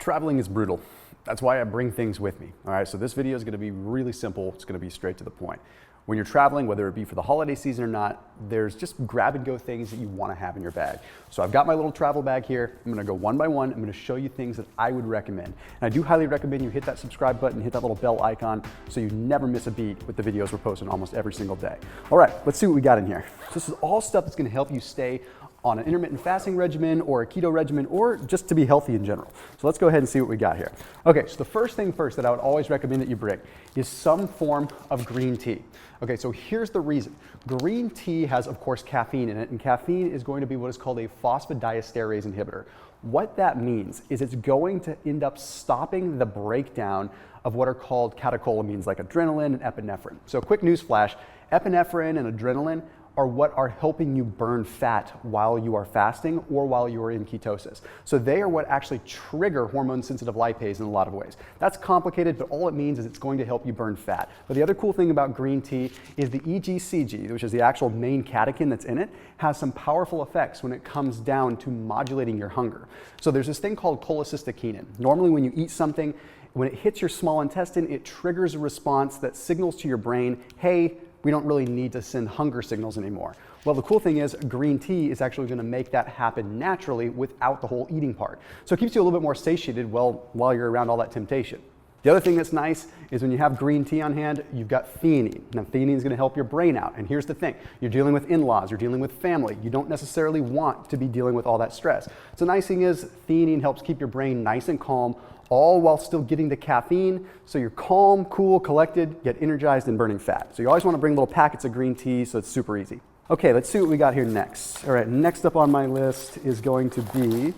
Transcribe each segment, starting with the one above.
Traveling is brutal. That's why I bring things with me. All right, so this video is going to be really simple. It's going to be straight to the point. When you're traveling, whether it be for the holiday season or not, there's just grab and go things that you want to have in your bag. So I've got my little travel bag here. I'm going to go one by one. I'm going to show you things that I would recommend. And I do highly recommend you hit that subscribe button, hit that little bell icon so you never miss a beat with the videos we're posting almost every single day. All right, let's see what we got in here. So this is all stuff that's going to help you stay on an intermittent fasting regimen or a keto regimen or just to be healthy in general. So let's go ahead and see what we got here. Okay, so the first thing first that I would always recommend that you bring is some form of green tea. Okay, so here's the reason. Green tea has, of course, caffeine in it, and caffeine is going to be what is called a phosphodiesterase inhibitor. What that means is it's going to end up stopping the breakdown of what are called catecholamines like adrenaline and epinephrine. So quick news flash, epinephrine and adrenaline are what are helping you burn fat while you are fasting or while you are in ketosis. So they are what actually trigger hormone-sensitive lipase in a lot of ways. That's complicated, but all it means is it's going to help you burn fat. But the other cool thing about green tea is the EGCG, which is the actual main catechin that's in it, has some powerful effects when it comes down to modulating your hunger. So there's this thing called cholecystokinin. Normally when you eat something, when it hits your small intestine, it triggers a response that signals to your brain, hey, we don't really need to send hunger signals anymore. Well, the cool thing is green tea is actually going to make that happen naturally without the whole eating part. So it keeps you a little bit more satiated while you're around all that temptation. The other thing that's nice is when you have green tea on hand, you've got theanine. Now, theanine is going to help your brain out. And here's the thing. You're dealing with in-laws. You're dealing with family. You don't necessarily want to be dealing with all that stress. So the nice thing is theanine helps keep your brain nice and calm, all while still getting the caffeine, so you're calm, cool, collected, yet energized and burning fat. So you always want to bring little packets of green tea, so it's super easy. Okay, let's see what we got here next. All right, next up on my list is going to be,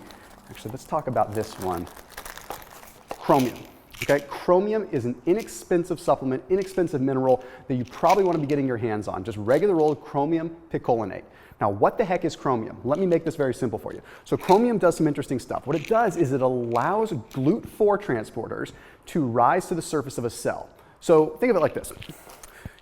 actually let's talk about this one, chromium. Okay, chromium is an inexpensive supplement, inexpensive mineral that you probably want to be getting your hands on, just regular old chromium picolinate. Now, what the heck is chromium? Let me make this very simple for you. So chromium does some interesting stuff. What it does is it allows GLUT4 transporters to rise to the surface of a cell. So think of it like this.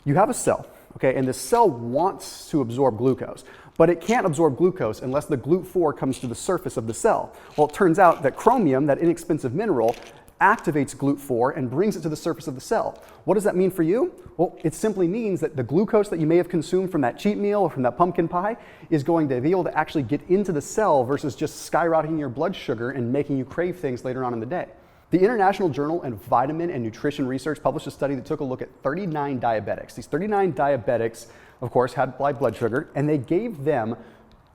You have a cell, okay, and the cell wants to absorb glucose, but it can't absorb glucose unless the GLUT4 comes to the surface of the cell. Well, it turns out that chromium, that inexpensive mineral, activates GLUT4 and brings it to the surface of the cell. What does that mean for you? Well, it simply means that the glucose that you may have consumed from that cheat meal or from that pumpkin pie is going to be able to actually get into the cell versus just skyrocketing your blood sugar and making you crave things later on in the day. The International Journal of Vitamin and Nutrition Research published a study that took a look at 39 diabetics. These 39 diabetics, of course, had high blood sugar, and they gave them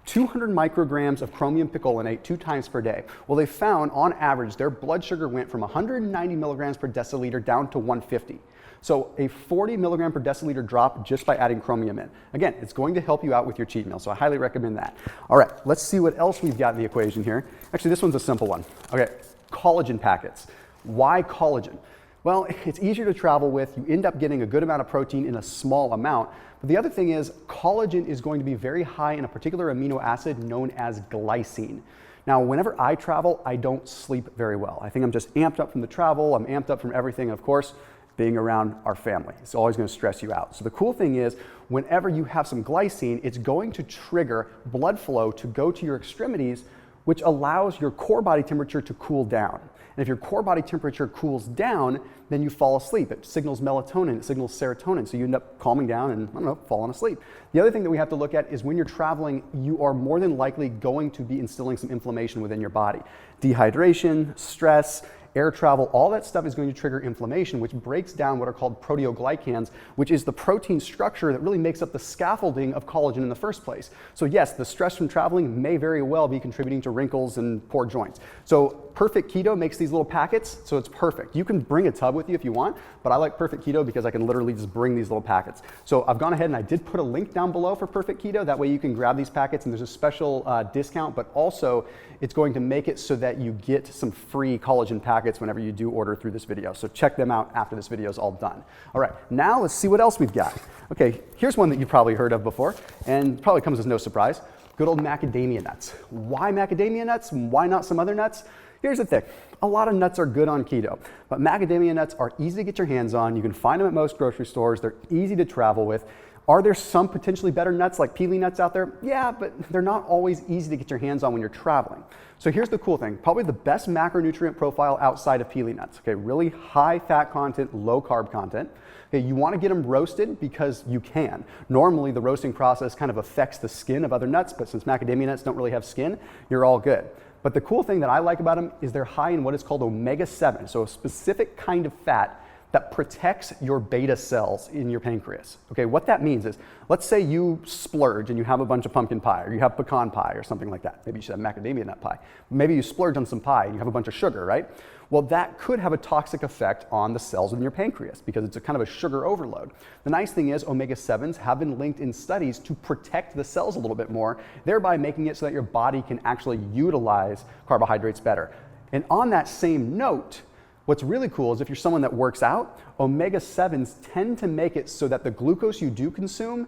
200 micrograms of chromium picolinate 2 times per day. Well, they found on average their blood sugar went from 190 milligrams per deciliter down to 150. So a 40 milligram per deciliter drop just by adding chromium in. Again, it's going to help you out with your cheat meal, so I highly recommend that. All right, let's see what else we've got in the equation here. Actually, this one's a simple one. Okay, collagen packets. Why collagen? Well, it's easier to travel with. You end up getting a good amount of protein in a small amount. But the other thing is collagen is going to be very high in a particular amino acid known as glycine. Now, whenever I travel, I don't sleep very well. I think I'm just amped up from the travel. I'm amped up from everything. Of course, being around our family. It's always going to stress you out. So the cool thing is whenever you have some glycine, it's going to trigger blood flow to go to your extremities, which allows your core body temperature to cool down. And if your core body temperature cools down, then you fall asleep. It signals melatonin, it signals serotonin, so you end up calming down and, I don't know, falling asleep. The other thing that we have to look at is when you're traveling, you are more than likely going to be instilling some inflammation within your body. Dehydration, stress, air travel, all that stuff is going to trigger inflammation, which breaks down what are called proteoglycans, which is the protein structure that really makes up the scaffolding of collagen in the first place. So yes, the stress from traveling may very well be contributing to wrinkles and poor joints. So Perfect Keto makes these little packets, so it's perfect. You can bring a tub with you if you want, but I like Perfect Keto because I can literally just bring these little packets. So I've gone ahead and I did put a link down below for Perfect Keto. That way you can grab these packets and there's a special discount, but also it's going to make it so that you get some free collagen packets whenever you do order through this video. So check them out after this video is all done. All right, now let's see what else we've got. Okay, here's one that you've probably heard of before and probably comes as no surprise. Good old macadamia nuts. Why macadamia nuts? Why not some other nuts? Here's the thing, a lot of nuts are good on keto, but macadamia nuts are easy to get your hands on. You can find them at most grocery stores. They're easy to travel with. Are there some potentially better nuts like pili nuts out there? Yeah, but they're not always easy to get your hands on when you're traveling. So here's the cool thing, probably the best macronutrient profile outside of pili nuts. Okay, really high fat content, low carb content. Okay, you want to get them roasted because you can. Normally the roasting process kind of affects the skin of other nuts, but since macadamia nuts don't really have skin, you're all good. But the cool thing that I like about them is they're high in what is called omega-7, so a specific kind of fat that protects your beta cells in your pancreas. Okay, what that means is, let's say you splurge and you have a bunch of pumpkin pie, or you have pecan pie or something like that. Maybe you should have macadamia nut pie. Maybe you splurge on some pie and you have a bunch of sugar, right? Well, that could have a toxic effect on the cells in your pancreas because it's a kind of a sugar overload. The nice thing is omega-7s have been linked in studies to protect the cells a little bit more, thereby making it so that your body can actually utilize carbohydrates better. And on that same note, what's really cool is if you're someone that works out, omega-7s tend to make it so that the glucose you do consume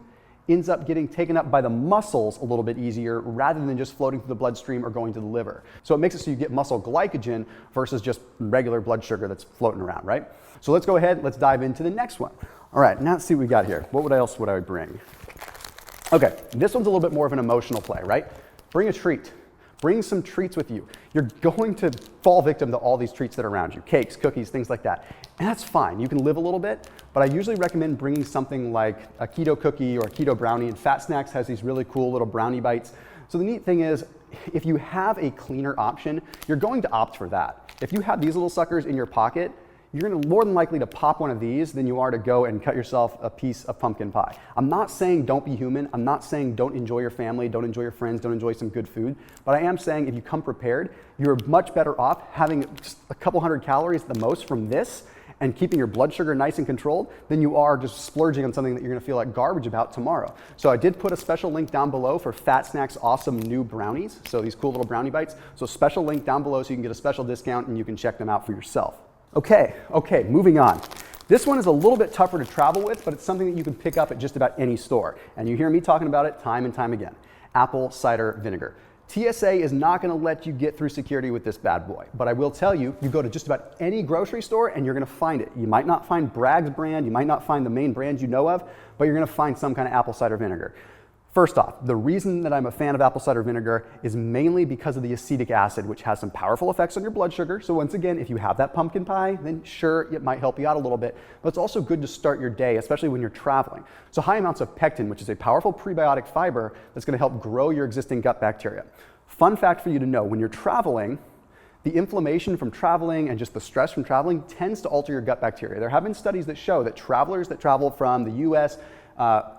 ends up getting taken up by the muscles a little bit easier rather than just floating through the bloodstream or going to the liver. So it makes it so you get muscle glycogen versus just regular blood sugar that's floating around, right? So let's go ahead, let's dive into the next one. All right, now let's see what we got here. What else would I bring? Okay, this one's a little bit more of an emotional play, right? Bring a treat. Bring some treats with you. You're going to fall victim to all these treats that are around you, cakes, cookies, things like that. And that's fine, you can live a little bit, but I usually recommend bringing something like a keto cookie or a keto brownie, and Fat Snacks has these really cool little brownie bites. So the neat thing is, if you have a cleaner option, you're going to opt for that. If you have these little suckers in your pocket, you're going to more than likely to pop one of these than you are to go and cut yourself a piece of pumpkin pie. I'm not saying don't be human. I'm not saying don't enjoy your family, don't enjoy your friends, don't enjoy some good food. But I am saying if you come prepared, you're much better off having just a couple hundred calories at the most from this and keeping your blood sugar nice and controlled than you are just splurging on something that you're going to feel like garbage about tomorrow. So I did put a special link down below for Fat Snacks' awesome new brownies. So these cool little brownie bites. So special link down below so you can get a special discount and you can check them out for yourself. Okay, moving on. This one is a little bit tougher to travel with, but it's something that you can pick up at just about any store. And you hear me talking about it time and time again. Apple cider vinegar. TSA is not going to let you get through security with this bad boy, but I will tell you, you go to just about any grocery store and you're going to find it. You might not find Bragg's brand, you might not find the main brands you know of, but you're going to find some kind of apple cider vinegar. First off, the reason that I'm a fan of apple cider vinegar is mainly because of the acetic acid, which has some powerful effects on your blood sugar. So once again, if you have that pumpkin pie, then sure, it might help you out a little bit, but it's also good to start your day, especially when you're traveling. So high amounts of pectin, which is a powerful prebiotic fiber that's going to help grow your existing gut bacteria. Fun fact for you to know, when you're traveling, the inflammation from traveling and just the stress from traveling tends to alter your gut bacteria. There have been studies that show that travelers that travel from the US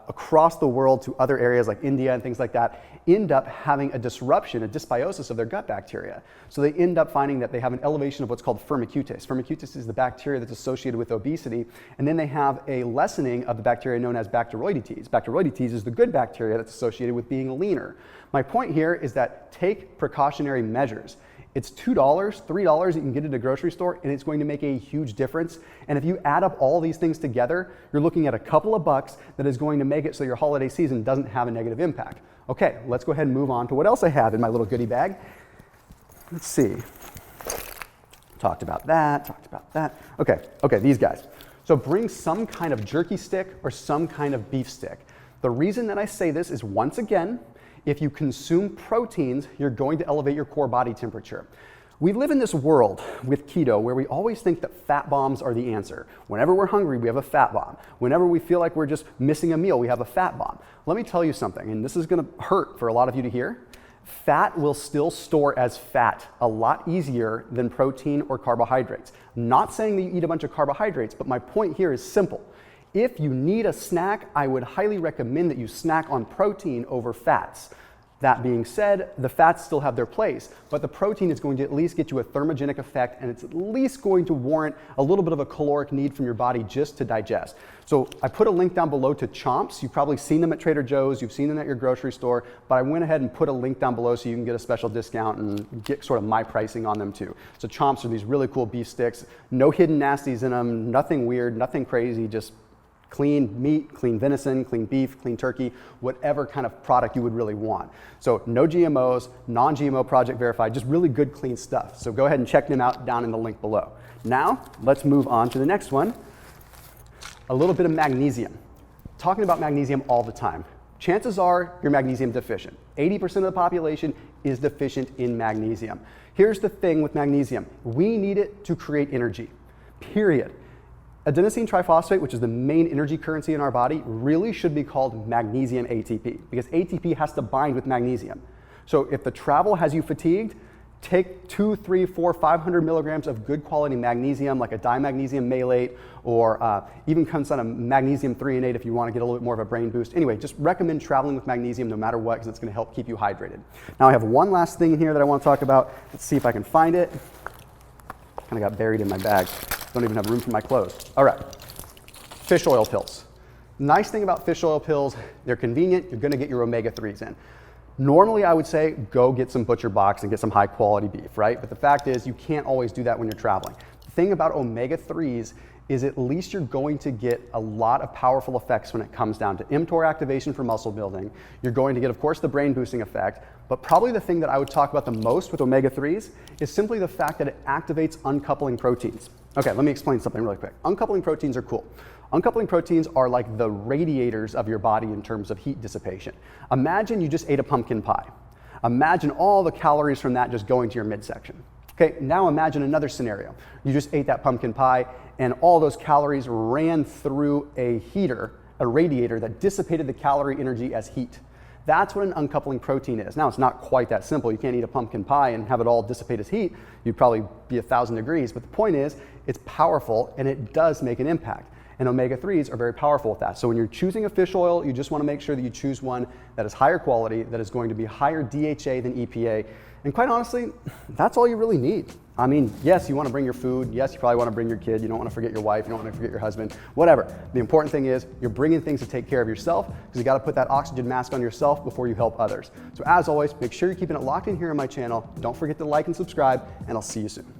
across the world to other areas like India and things like that end up having a disruption, a dysbiosis of their gut bacteria. So they end up finding that they have an elevation of what's called firmicutes. Firmicutes is the bacteria that's associated with obesity, and then they have a lessening of the bacteria known as Bacteroidetes. Bacteroidetes is the good bacteria that's associated with being leaner. My point here is that take precautionary measures. It's $2, $3 you can get at a grocery store, and it's going to make a huge difference. And if you add up all these things together, you're looking at a couple of bucks that is going to make it so your holiday season doesn't have a negative impact. Okay, let's go ahead and move on to what else I have in my little goodie bag. Let's see. Talked about that. Okay, these guys. So bring some kind of jerky stick or some kind of beef stick. The reason that I say this is, once again, if you consume proteins, you're going to elevate your core body temperature. We live in this world with keto where we always think that fat bombs are the answer. Whenever we're hungry, we have a fat bomb. Whenever we feel like we're just missing a meal, we have a fat bomb. Let me tell you something, and this is going to hurt for a lot of you to hear. Fat will still store as fat a lot easier than protein or carbohydrates. Not saying that you eat a bunch of carbohydrates, but my point here is simple. If you need a snack, I would highly recommend that you snack on protein over fats. That being said, the fats still have their place, but the protein is going to at least get you a thermogenic effect, and it's at least going to warrant a little bit of a caloric need from your body just to digest. So I put a link down below to Chomps. You've probably seen them at Trader Joe's, you've seen them at your grocery store, but I went ahead and put a link down below so you can get a special discount and get sort of my pricing on them too. So Chomps are these really cool beef sticks, no hidden nasties in them, nothing weird, nothing crazy, just clean meat, clean venison, clean beef, clean turkey, whatever kind of product you would really want. So no GMOs, non-GMO project verified, just really good clean stuff. So go ahead and check them out down in the link below. Now let's move on to the next one, a little bit of magnesium. talking about magnesium all the time. Chances are you're magnesium deficient. 80% of the population is deficient in magnesium. Here's the thing with magnesium. We need it to create energy, period. Adenosine triphosphate, which is the main energy currency in our body, really should be called magnesium ATP because ATP has to bind with magnesium. So if the travel has you fatigued, take 2, 3, 4, 500 milligrams of good quality magnesium, like a dimagnesium malate, or even comes on a magnesium threonate if you want to get a little bit more of a brain boost. Anyway, just recommend traveling with magnesium no matter what because it's going to help keep you hydrated. Now I have one last thing here that I want to talk about. Let's see if I can find it. Kind of got buried in my bag. Don't even have room for my clothes. All right, fish oil pills. Nice thing about fish oil pills, they're convenient. You're going to get your omega-3s in. Normally, I would say go get some Butcher Box and get some high quality beef, right? But the fact is you can't always do that when you're traveling. The thing about omega-3s is at least you're going to get a lot of powerful effects when it comes down to mTOR activation for muscle building. You're going to get, of course, the brain boosting effect, but probably the thing that I would talk about the most with omega-3s is simply the fact that it activates uncoupling proteins. Okay, let me explain something really quick. Uncoupling proteins are cool. Uncoupling proteins are like the radiators of your body in terms of heat dissipation. Imagine you just ate a pumpkin pie. Imagine all the calories from that just going to your midsection. Okay, now imagine another scenario. You just ate that pumpkin pie and all those calories ran through a heater, a radiator that dissipated the calorie energy as heat. That's what an uncoupling protein is. Now, it's not quite that simple. You can't eat a pumpkin pie and have it all dissipate as heat. You'd probably be 1,000 degrees, but the point is, it's powerful and it does make an impact. And omega-3s are very powerful with that. So when you're choosing a fish oil, you just want to make sure that you choose one that is higher quality, that is going to be higher DHA than EPA. And quite honestly, that's all you really need. I mean, yes, you want to bring your food. Yes, you probably want to bring your kid. You don't want to forget your wife. You don't want to forget your husband, whatever. The important thing is you're bringing things to take care of yourself because you got to put that oxygen mask on yourself before you help others. So as always, make sure you're keeping it locked in here on my channel. Don't forget to like and subscribe, and I'll see you soon.